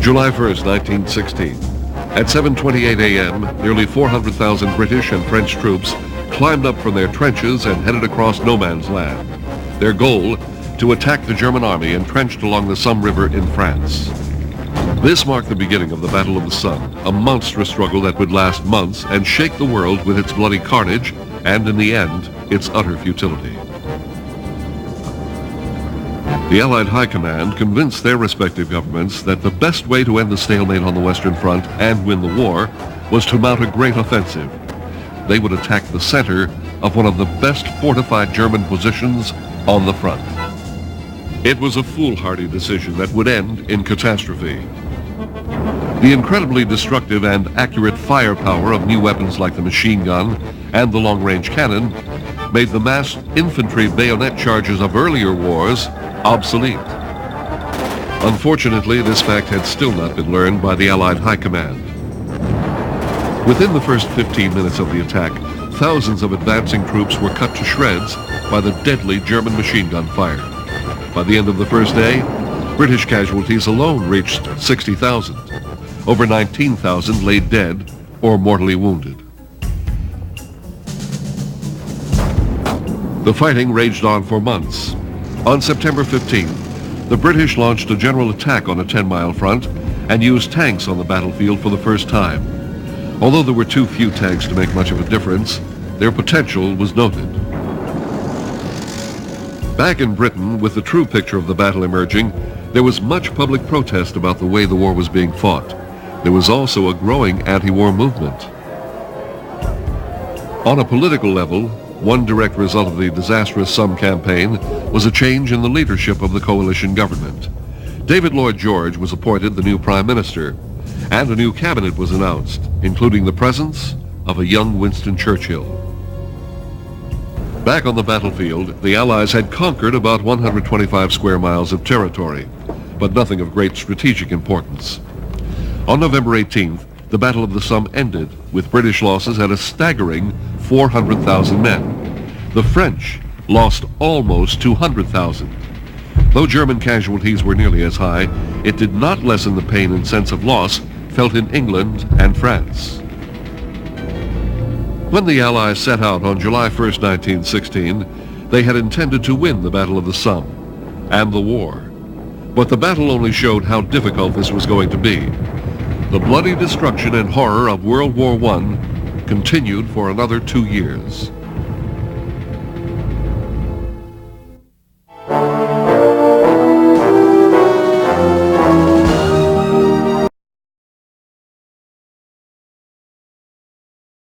July 1st, 1916. At 7:28 a.m., nearly 400,000 British and French troops climbed up from their trenches and headed across no man's land. Their goal, to attack the German army entrenched along the Somme River in France. This marked the beginning of the Battle of the Somme, a monstrous struggle that would last months and shake the world with its bloody carnage and, in the end, its utter futility. The Allied High Command convinced their respective governments that the best way to end the stalemate on the Western Front and win the war was to mount a great offensive. They would attack the center of one of the best fortified German positions on the front. It was a foolhardy decision that would end in catastrophe. The incredibly destructive and accurate firepower of new weapons like the machine gun and the long-range cannon made the massed infantry bayonet charges of earlier wars obsolete. Unfortunately, this fact had still not been learned by the Allied High Command. Within the first 15 minutes of the attack, thousands of advancing troops were cut to shreds by the deadly German machine gun fire. By the end of the first day, British casualties alone reached 60,000. Over 19,000 lay dead or mortally wounded. The fighting raged on for months. On September 15th, the British launched a general attack on a 10-mile front and used tanks on the battlefield for the first time. Although there were too few tanks to make much of a difference, their potential was noted. Back in Britain, with the true picture of the battle emerging, there was much public protest about the way the war was being fought. There was also a growing anti-war movement. On a political level, one direct result of the disastrous Somme campaign was a change in the leadership of the coalition government. David Lloyd George was appointed the new prime minister, and a new cabinet was announced, including the presence of a young Winston Churchill. Back on the battlefield, the Allies had conquered about 125 square miles of territory, but nothing of great strategic importance. On November 18th, the Battle of the Somme ended, with British losses at a staggering 400,000 men. The French lost almost 200,000. Though German casualties were nearly as high, it did not lessen the pain and sense of loss felt in England and France. When the Allies set out on July 1st, 1916, they had intended to win the Battle of the Somme and the war. But the battle only showed how difficult this was going to be. The bloody destruction and horror of World War I continued for another 2 years.